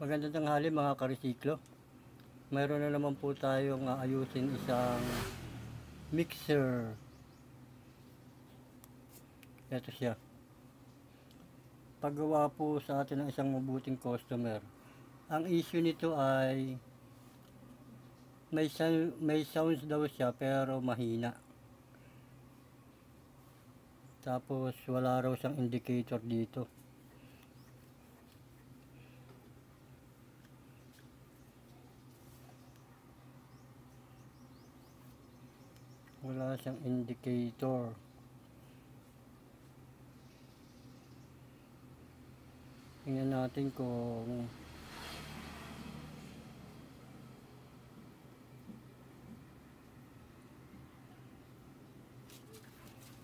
Magandang tanghali mga karesiklo. Mayroon na naman po tayong ayusin isang mixer. Ito siya. Paggawa po sa atin ng isang mabuting customer. Ang issue nito ay may sounds daw siya pero mahina. Tapos wala raw siyang indicator dito. Wala siyang indicator. Tingnan natin kung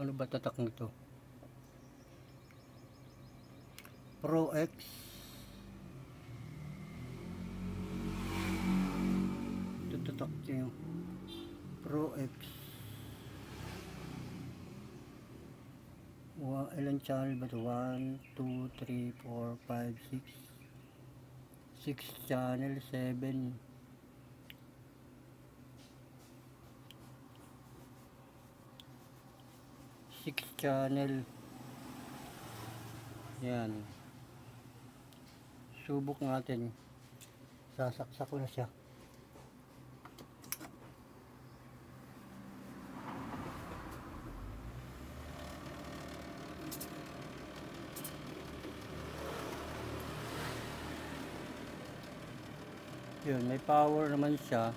ano ba tatak nito. Pro X ito tatak niya. Pro X. Ilan channel ba ito? 1, 2, 3, 4, 5, 6 channel, 7 6 channel. Yan, subok natin. Sasaksak ko na siya. Yun, may power naman siya,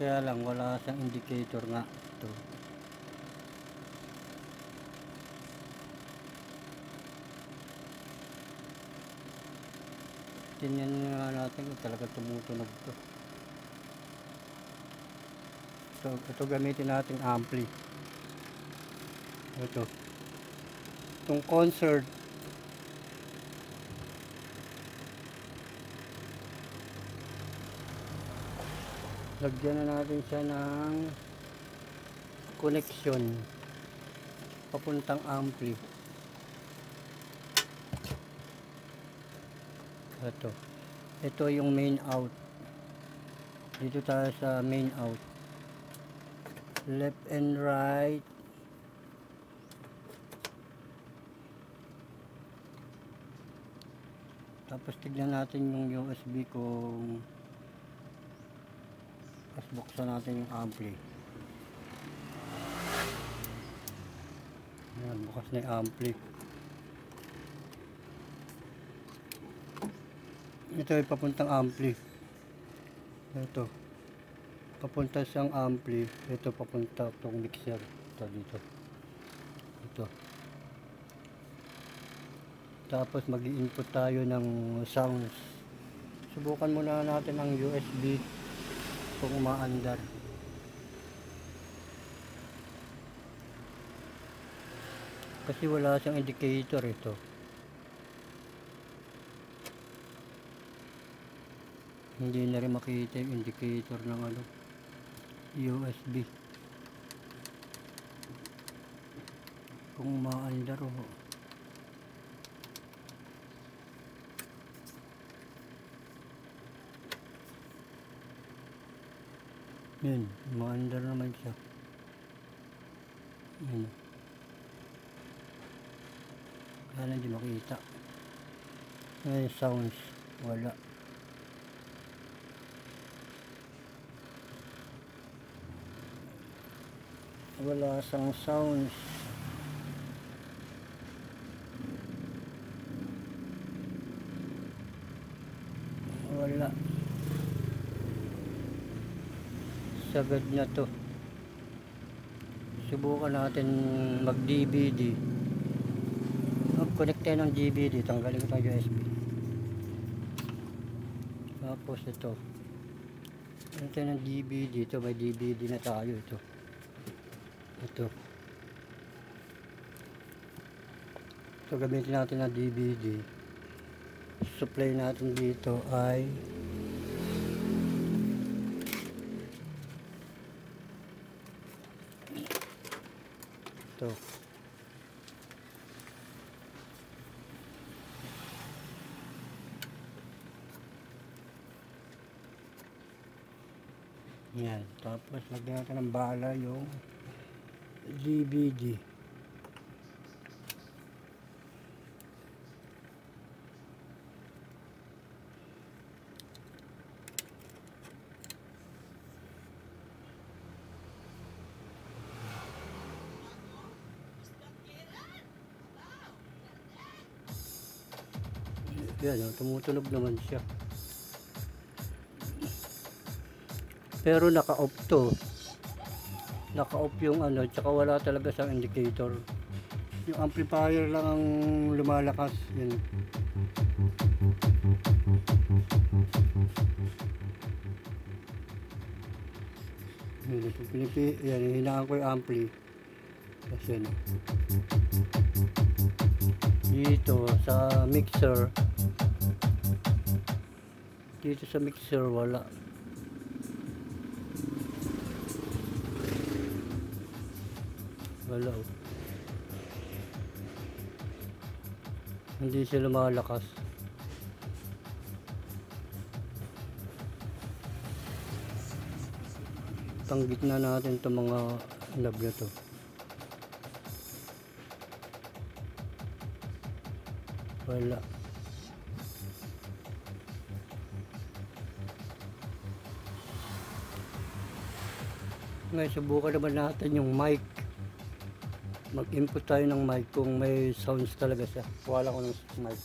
kaya lang wala siyang indicator nga. Ito. Tingnan nga natin kung talaga tumutunog to. Ito gamitin natin ampli. Itong concert. Lagyan na natin siya ng connection papuntang ampli. Ito yung main out. Dito tayo sa main out. Left and right. Tapos tignan natin yung USB kung buksan natin yung ampli. Ayan, bukas na yung ampli. Ito ay papuntang ampli. Ito papunta siyang ampli. Ito papunta itong mixer. Ito dito. Ito. Tapos mag-i-input tayo ng sounds. Subukan muna natin ang USB kung umaandar. Kasi wala siyang indicator ito. Hindi na rin makita yung indicator ng USB. Kung umaandar o. Yun, umaandar naman siya. Yun. Kaya hindi makita. Ngayon sounds, wala. Wala sang sounds. Wala. Sagad na to. Subukan natin mag DVD. Connect tayo ng DVD. Tanggalin ko itong USB. Tapos ito. Connect tayo ng DVD. Ito may DVD na tayo. Ito gamitin natin na DVD. Supply natin dito ay ito. Yan. Tapos lagyan natin ng bala yung DVD. Yan, tumutunog naman siya. Pero naka-off to. Naka-off yung ano, tsaka wala talaga siyang indicator. Yung amplifier lang ang lumalakas. Yan. Yan, hinaan ko yung ampli. Kasi yan. Dito sa mixer. Dito sa mixer wala. Wala. Hindi siya lumalakas. Tanggit na natin itong mga knob na to. Wala. Ngayon, subukan naman natin yung mic. Mag-input tayo ng mic kung may sounds talaga siya. Wala ko ng mic.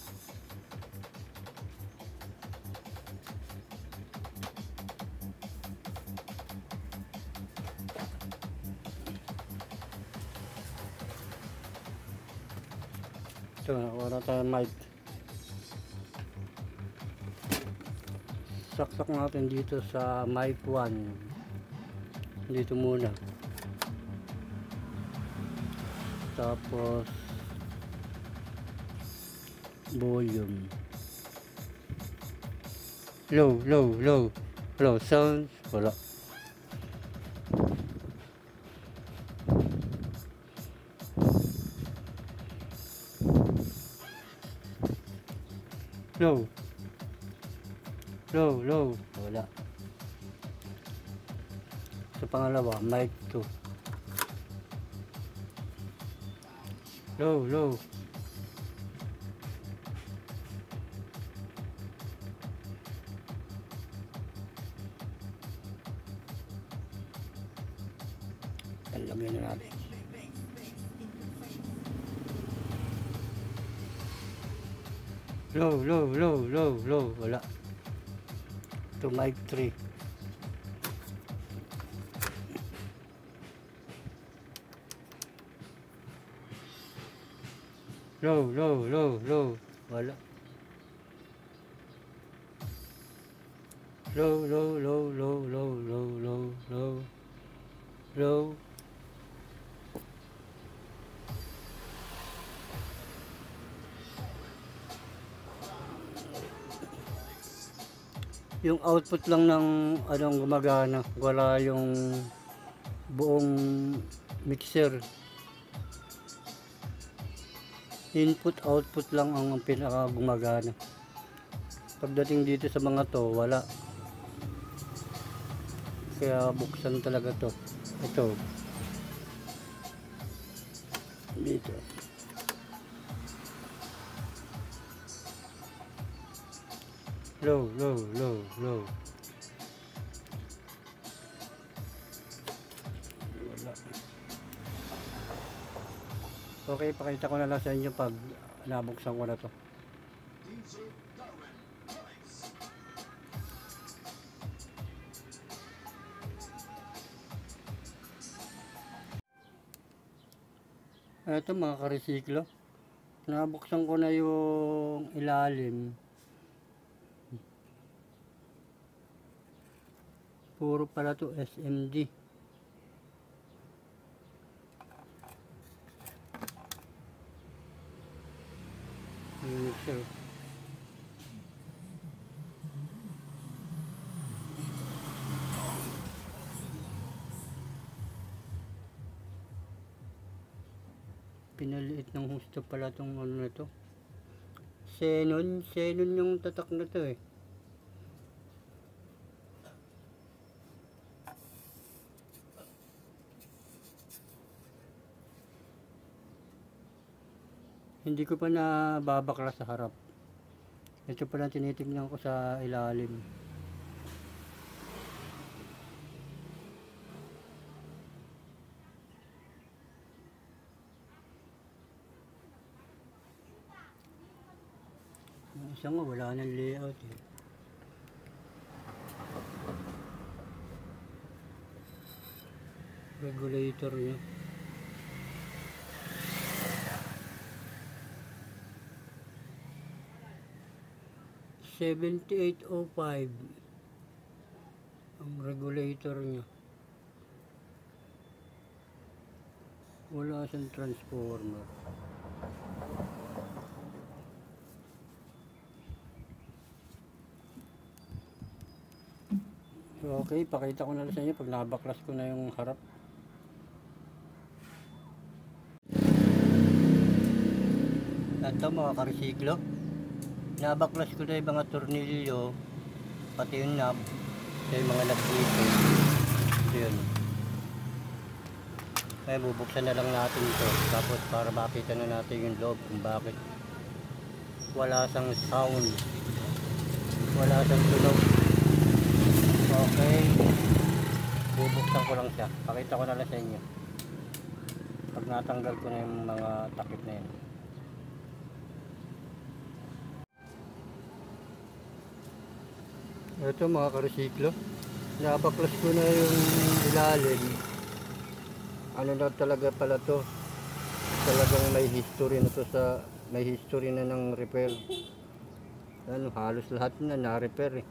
Ito, wala tayong mic. Saksak natin dito sa mic 1. Dito muna. Tapos volume. Low sounds. Wala. Low. Wala. Sa pangalawa, mic 2. Low. Alam na natin. Low. Wala. Ito mic 3. Low. Wala. Low. Yung output lang ng anong gumagana, wala yung buong mixer. Input output lang ang pinaka gumagana. Pagdating dito sa mga to, wala. Kaya buksan talaga to. Ito. Dito. Low. Wala. Okay, pakita ko na lang sa inyo pag nabuksan ko na to. Ito mga karesiklo. Nabuksan ko na yung ilalim. Puro pala to SMD. Mixer. Pinaliit ng husto pala tong ano na to. Xenon yung tatak na to eh. Hindi ko pa nababaklas sa harap. Ito pa lang tinitingnan ko sa ilalim. Yung isa nga wala nang layout eh. Regulator niya. $78.05 ang regulator niya. Wala siyang transformer. So, okay, pakita ko na lang sa inyo pag nabaklas ko na yung harap. Ito mga karisiklo, nabaklas ko na yung mga tornilyo, pati yung knob, yung mga knob dito. Ito yun. Kaya bubuksan na lang natin ito, tapos para makita na natin yung loob kung bakit wala siyang sound, wala siyang tunog. Okay, bubuksan ko lang siya, pakita ko na lang sa inyo pag natanggal ko na yung mga takip na yun. Ito mga karisiklo, nabaklas ko na yung ilalim. Ano na talaga pala to, talagang may history na to, may history na ng repair. Ano, halos lahat na na-repair eh.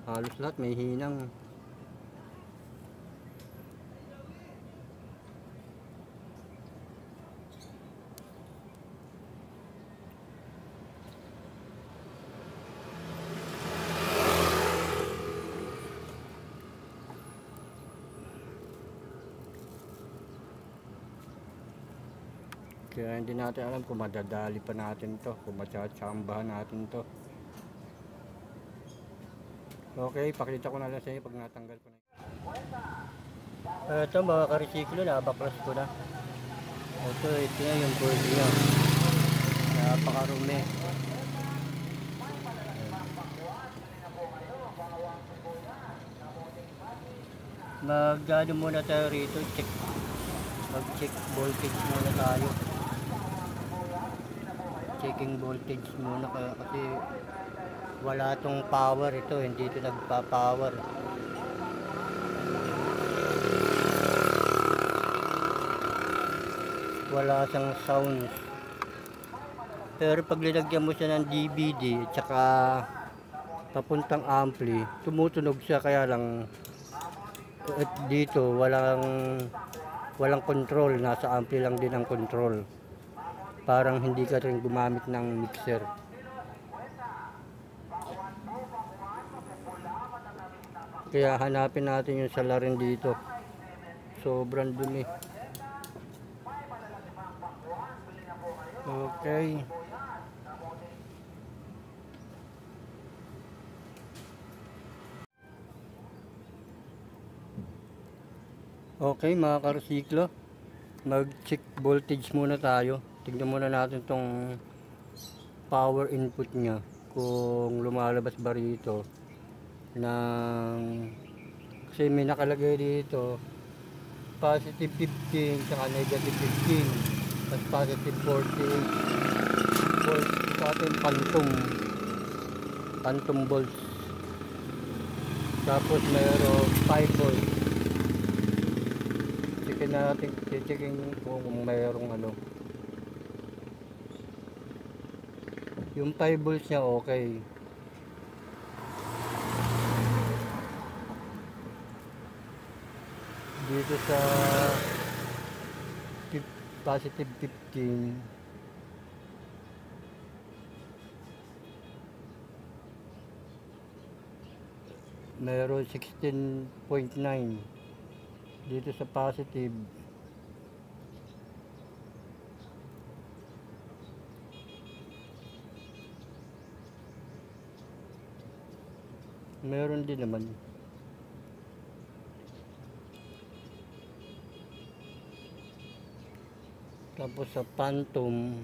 Halos lahat may hinang. Kaya hindi natin alam kung madadali pa natin to, kung matsatsambahan natin to. Okay, pakita ko na lang sa inyo pag natanggal ko na. Ito mga karisiklo, nabaklas ko na. Ito na yung board niya. Napakarumi. Mag-ano muna tayo rito, mag-check voltage muna tayo. Checking voltage muna kasi wala tong power ito, hindi ito nagpa-power. Wala siyang sounds. Pero pag linagyan mo siya ng DVD at saka papuntang ampli, tumutunog siya, kaya lang at dito walang control, nasa ampli lang din ang control. Parang hindi ka rin gumamit ng mixer. Kaya hanapin natin yung salarin dito. Sobrang dumi. Okay. Okay mga karisiklo, mag-check voltage muna tayo. Tignan muna natin tong power input nya, kung lumalabas ba rito ng, kasi may nakalagay dito positive 15 saka negative 15, tapos positive 48 volts sa ating phantom volts, tapos mayroon 5 volts. Checkin natin, checkin kung mayroong ano. Yung 5 volts niya okay. Dito sa positive 15 mayroon 16.9. Dito sa positive meron din naman. Tapos sa phantom,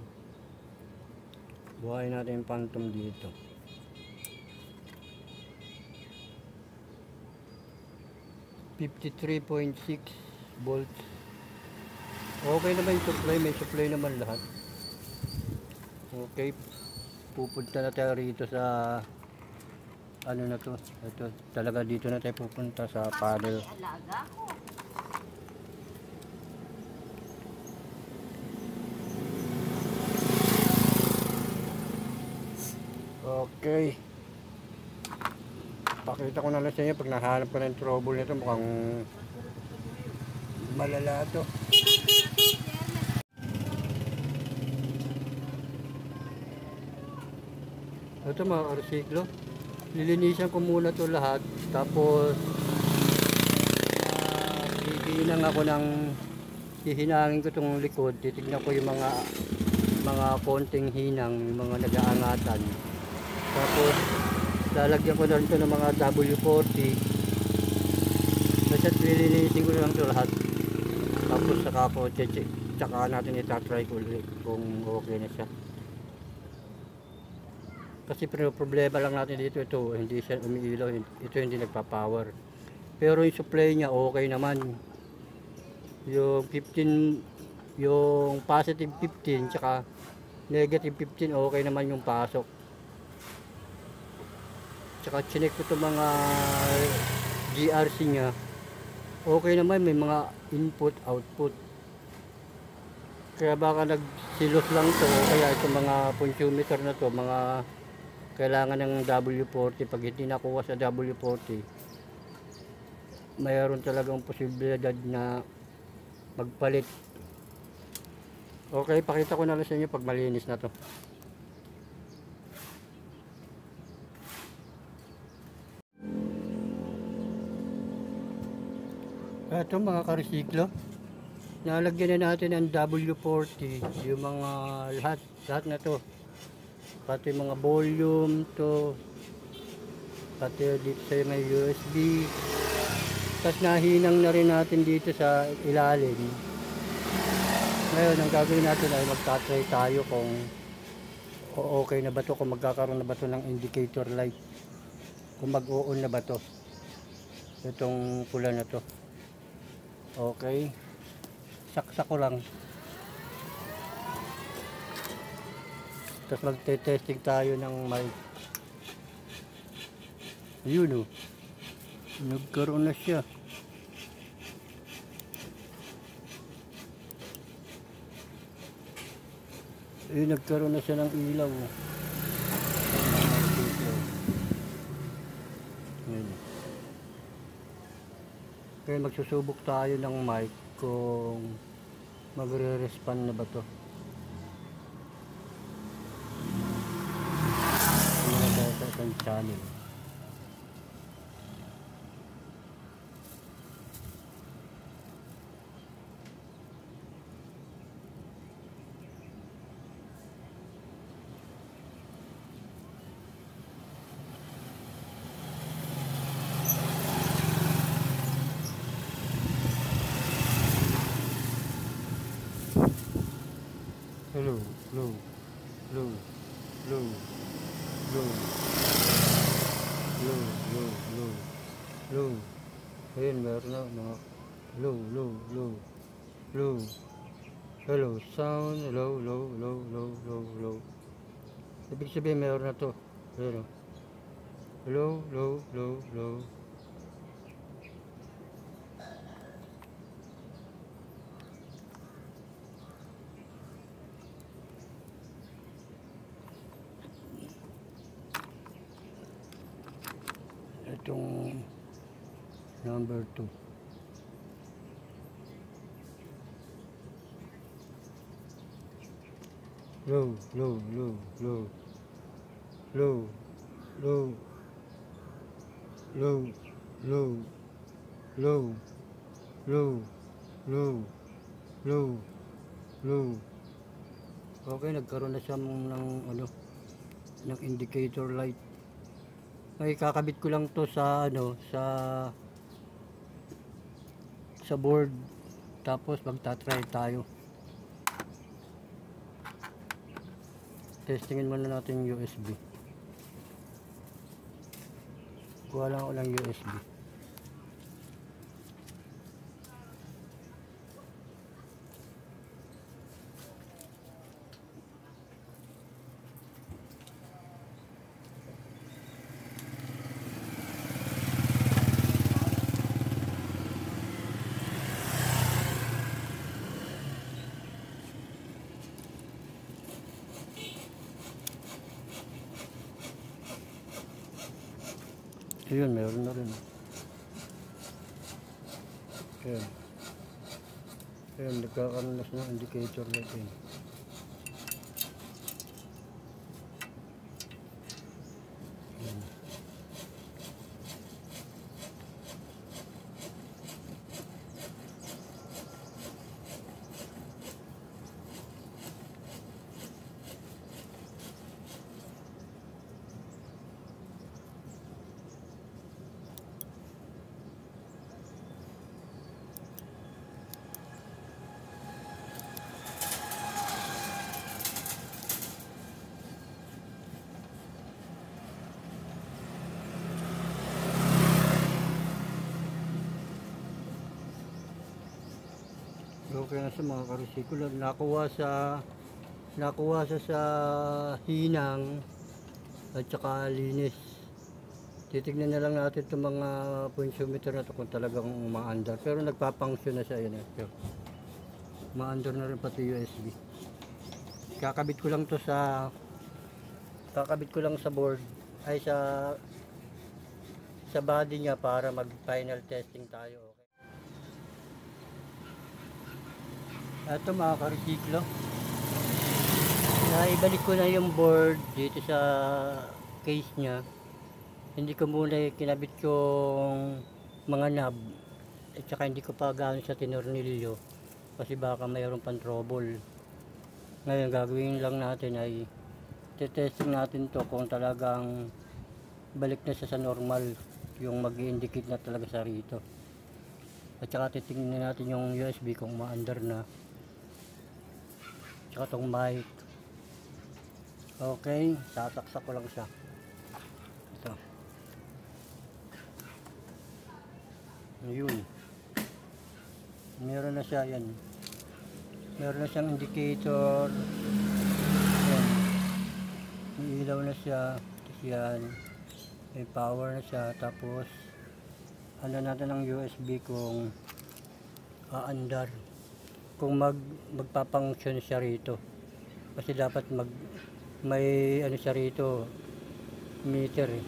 buhayin natin yung phantom dito. .6 volts. Okay naman yung supply, may supply naman lahat. Okay, pupunta na tayo rito sa ano na to. Ito, talaga dito na tayo pupunta sa panel. Okay. Pakita ko na lang sa inyo pag nahanap ko ng trouble nito, mukhang malala to. Ito mga karsiklo, lilinisan ko muna to lahat, tapos hihinang ako ng hihinangin ko tong likod, titignan ko yung mga konting hinang, yung mga nag-aangatan. Tapos lalagyan ko na rin ito ng mga W40. Basta lilinisin ko lang ito lahat. Tapos saka natin itatry ko ulit kung okay na siya. Kasi problema lang natin dito, ito hindi siya umiilaw, ito hindi nagpa-power. Pero yung supply niya okay naman. Yung 15, yung positive 15 tsaka negative 15 okay naman yung pasok. Tsaka chinek ko itong mga GRC nya, okay naman, may mga input output. Kaya baka nagsilos lang to, kaya itong mga potentiometer na to, mga kailangan ng W40. Pag hindi nakuha sa W40, mayroon talagang posibilidad na magpalit. Okay, pakita ko na lang sa inyo pag malinis na to. Ito mga karesiklo, nalagyan na natin ang W40, yung mga lahat na to, pati mga volume to, pati dito sa may USB. Tapos nahinang na rin natin dito sa ilalim. Ngayon ang gagawin natin ay magtatry tayo kung okay na ba to, kung magkakaroon na ba to ng indicator light, kung mag-o-on na ba to itong pula na to. Okay, saksak ko lang. Tapos magte-testing tayo ng mic. Yun o, nagkaroon na siya. Nagkaroon na siya ng ilaw. Kaya magsusubok tayo ng mic kung magre-respond na ba to. Hindi na tayo sa isang channel. Hello, hello, hello, hello, hello, hello, hello, hello, hello. Ayun, meron na mga hello, hello, hello, hello, hello, sound, hello, hello, hello, hello, hello, hello. Ibig sabihin meron na to. Ayun o. Hello, hello, hello, hello. Itong number 2. Low, low, low, low, low, low, low, low, low, low, low, low, low. Okay, nagkaroon na siya ng ano, ng indicator light. Ay, kakabit ko lang to sa ano, sa board. Tapos magta-try tayo. Testingin muna natin yung USB. Kuha lang ako ng USB. Ayun, meron na rin. Ayun. Ayun, nagkakaroon na siya ng indicator natin. Ayun. Okay na sa mga karisikulo. Nakuha sa hinang at saka linis. Titignan na lang natin itong mga potentiometer na ito kung talagang umaandar. Pero nagpapangsyon na siya. Yun, umaandar na rin pati USB. Kakabit ko lang sa board ay sa body niya para mag final testing tayo. Okay. Ito mga karesiklo, naibalik ko na yung board dito sa case niya. Hindi ko muna kinabit yung mga knob at saka hindi ko pa gaano sa tinornilyo kasi baka mayroon pang trouble. Ngayon gagawin lang natin ay testing natin to kung talagang balik na siya sa normal, yung mag-indicate na talaga sa rito. At saka titingnan natin yung USB kung ma-under na. Tsaka itong mic. Okay, sasaksak ko lang siya. Ito. Ayun. Meron na siya, yan. Meron na siyang indicator. Yan. May ilaw na siya. Tapos yan. May power na siya. Tapos, ano natin ang USB kung aandar. Kung magpapangsyon siya rito. Kasi dapat may ano siya rito, meter eh.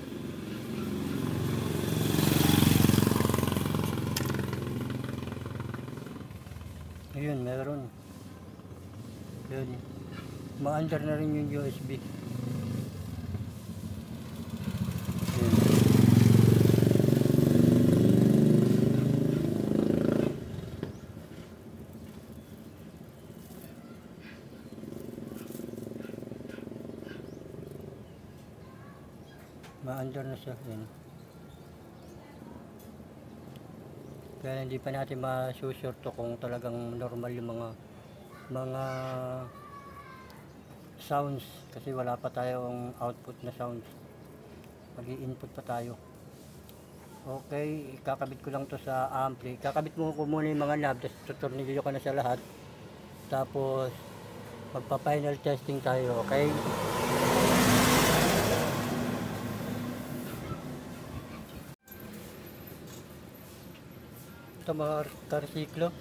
Ayun, meron. Ayun. Ma-under na rin yung USB. Ma-under na siya. Yan. Kaya hindi pa natin ma-sure to kung talagang normal yung mga sounds kasi wala pa tayong output na sounds. Mag-i-input pa tayo. Okay, ikakabit ko lang to sa ampli. Kakabit mo ko muna yung mga knob, tapos tutornilyo ko na sa lahat. Tapos magpa-final testing tayo, okay? Ito mga karsiklo,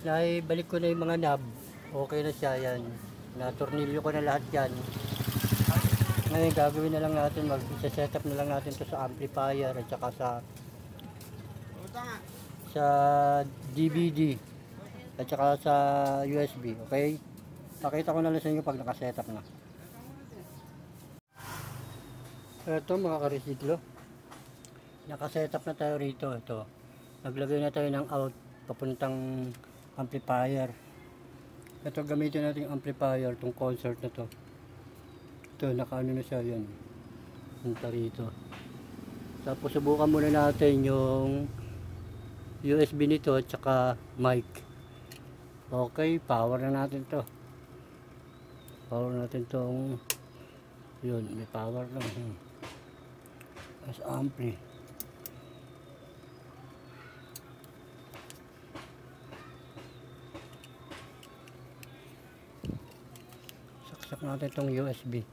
naibalik ko na yung mga knob. Okay na siya, yan. Natornilyo ko na lahat yan. Ngayon gagawin na lang natin, mag-setup na lang natin to sa amplifier at saka sa DVD at saka sa USB, okay? Pakita ko na lang sa inyo pag nakasetup na. Ito mga karsiklo, nakasetup na tayo rito. Ito, naglagay na tayo ng out papuntang amplifier. Ito gamitin natin yung amplifier, itong concert na to. Ito, nakaano na siya, yan. Punta rito. Tapos subukan muna natin yung USB nito at saka mic. Okay, power na natin to. Power natin tong Yun, may power lang. Mas ampli. Saksak natin itong USB.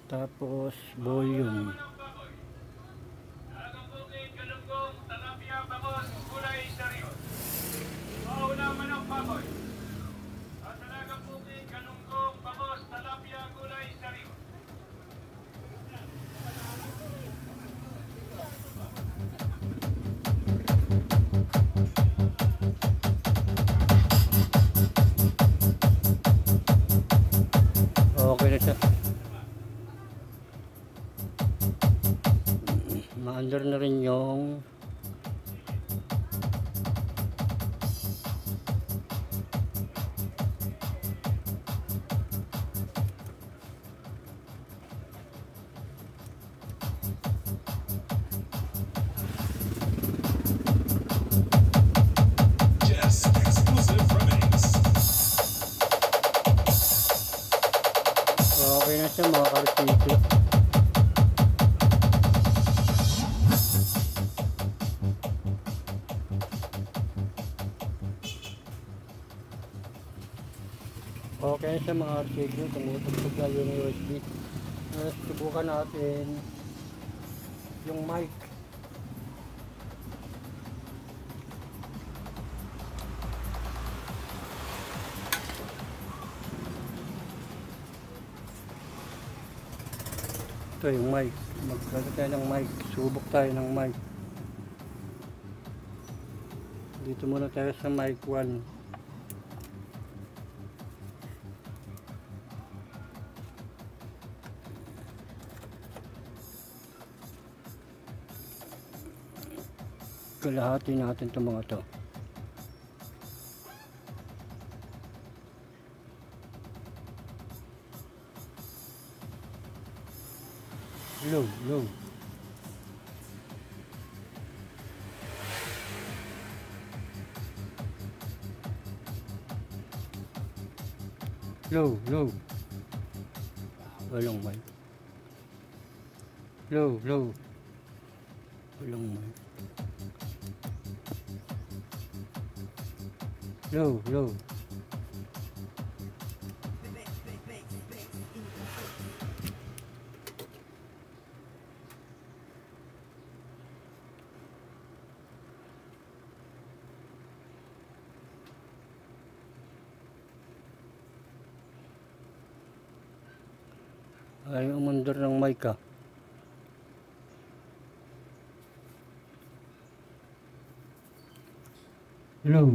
Tapos volume. Okay na siya. Ma-under na rin yung okay na siya mga kartito. Okay na siya mga kartito. Tumutugtog na yung USB. Subukan natin yung mic. Ito yung mic. Magkakaroon tayo ng mic. Subok tayo ng mic. Dito muna tayo sa mic 1. Kalahati natin itong mga to. Low, low. Low, low. Walang mic. Low, low. Walang mic. Low, low. Ay, umandar ng mic ka. Hello.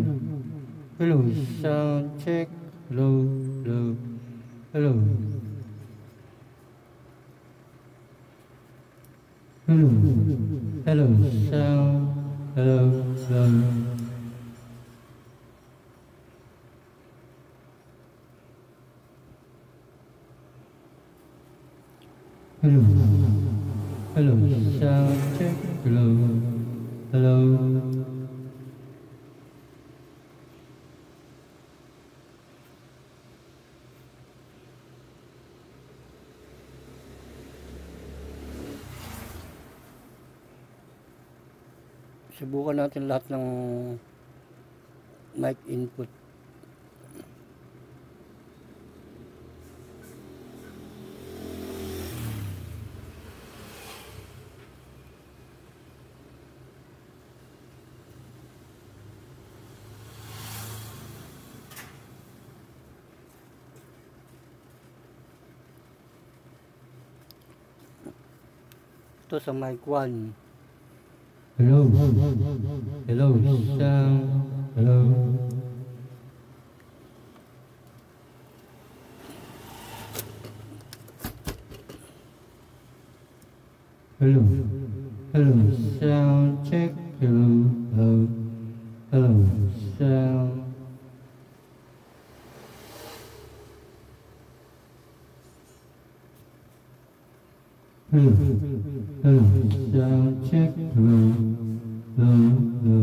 Hello. Sound check. Hello. Hello. Hello. Hello. Hello. Sound. Hello. Hello. Hello. Hello. Sound check. Hello. Hello. Subukan natin lahat ng mic input. Ito sa mic 1. Hello. Hello. Sound. Hello. Hello. Hello. Sound check. Hello. Hello. Hello. Sound. Hello. Hello. Sound check. Hello. Hello. Hello.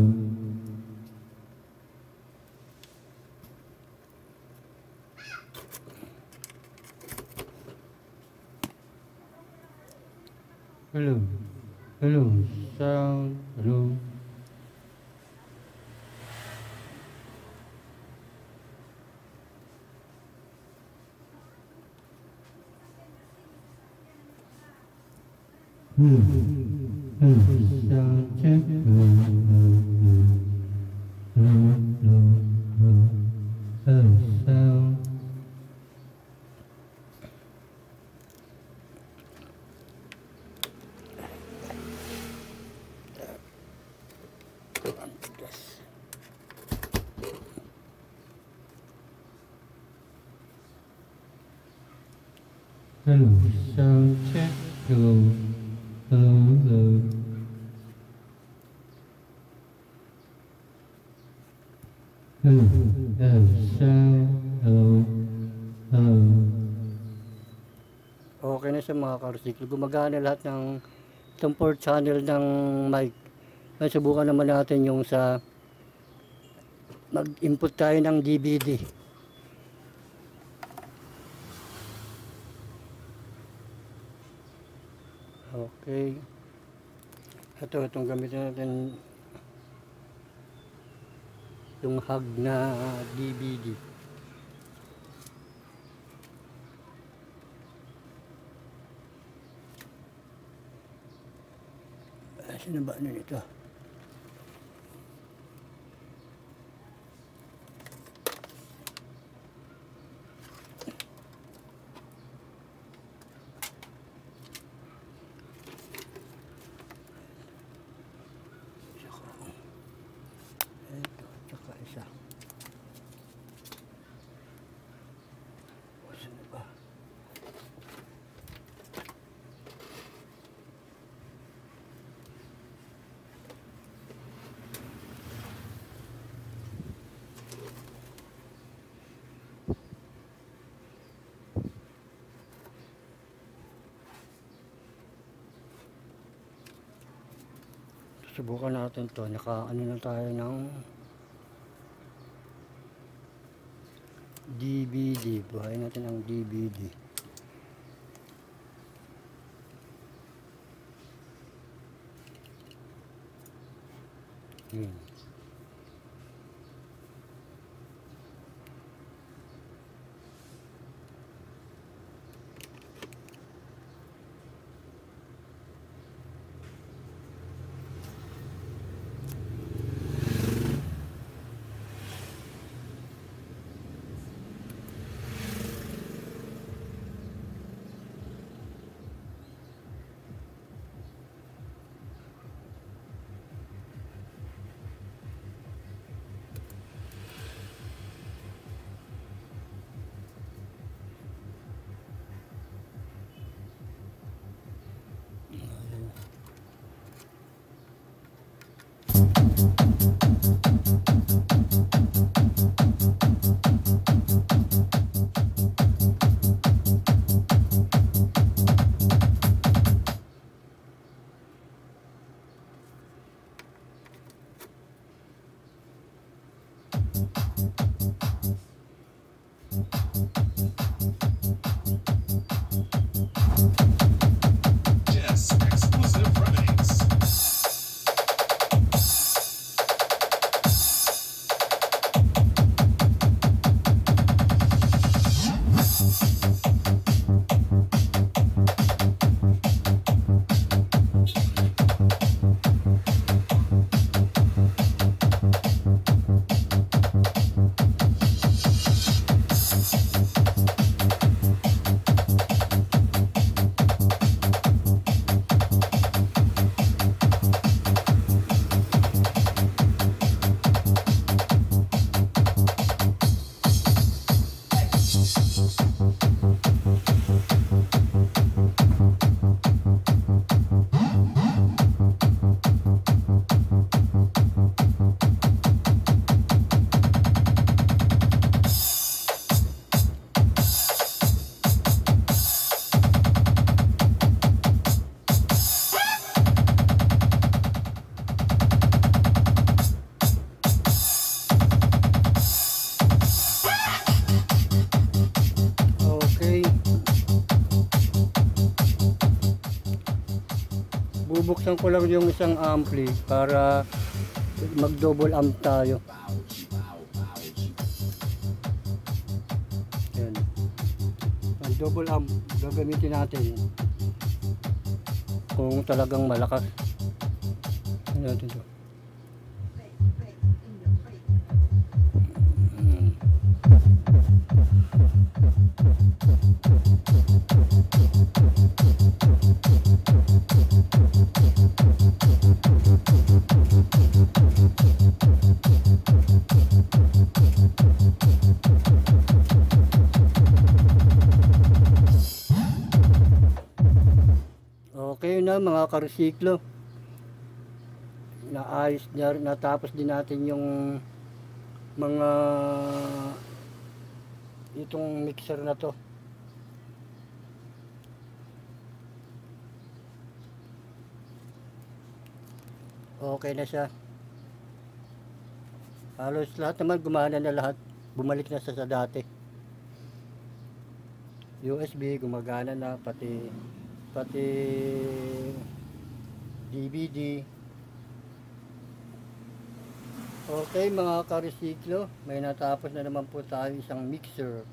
Hello. Hello. Sound. Hello. Hello. Hello. Sound check. Hello. Hello. Hello. Hello. Sound. Hello, sound check. Hello, hello, hello. Hello, hello, sound. Hello, hello. Okay na siya mga karsiklo. Gumagana lahat ng itong 4 channel ng mic. Ngayon subukan naman natin yung sa mag-input tayo ng DVD. Okay. Itong gamitin natin yung hug na DVD. Sino ba ano nito? Subukan natin to. Naka-ano na tayo ng DVD. Buhayin natin ang DVD. Bubuksan ko lang yung isang ampli para mag double amp tayo. Yan. Ang double amp gagamitin natin kung talagang malakas. Ano natin to? Okay na mga karesiklo, naayos na, natapos din natin yung mga itong mixer na to. Okay na siya, halos lahat naman gumana na lahat, bumalik na sa dati. USB gumagana na, pati DVD. Okay mga karesiklo, may natapos na naman po tayo isang mixer.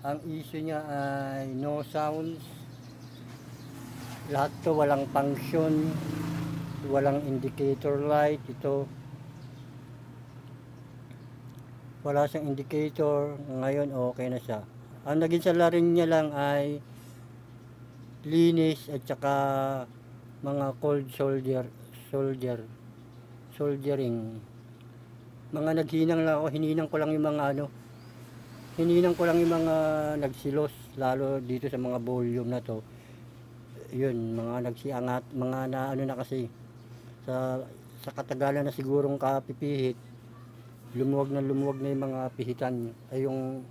Ang issue niya ay no sounds, lahat to walang function, walang indicator light. Ito wala siyang indicator. Ngayon okay na siya. Ang naging salarin niya lang ay linis at saka mga cold soldering. Mga naghinang lang ako, hininang ko lang yung mga nagsilos, lalo dito sa mga volume na to. Yun, mga nagsiangat, mga na ano na kasi sa katagalan na sigurong kapipihit, lumuwag na yung mga pihitan, ay yung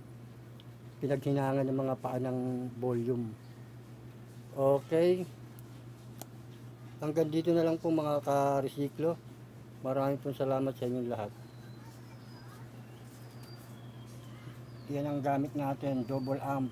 pinaghinangan ng mga paa ng volume. Okay, hanggang dito na lang po mga karesiklo. Maraming pong salamat sa inyong lahat. Yan ang gamit natin, double amp.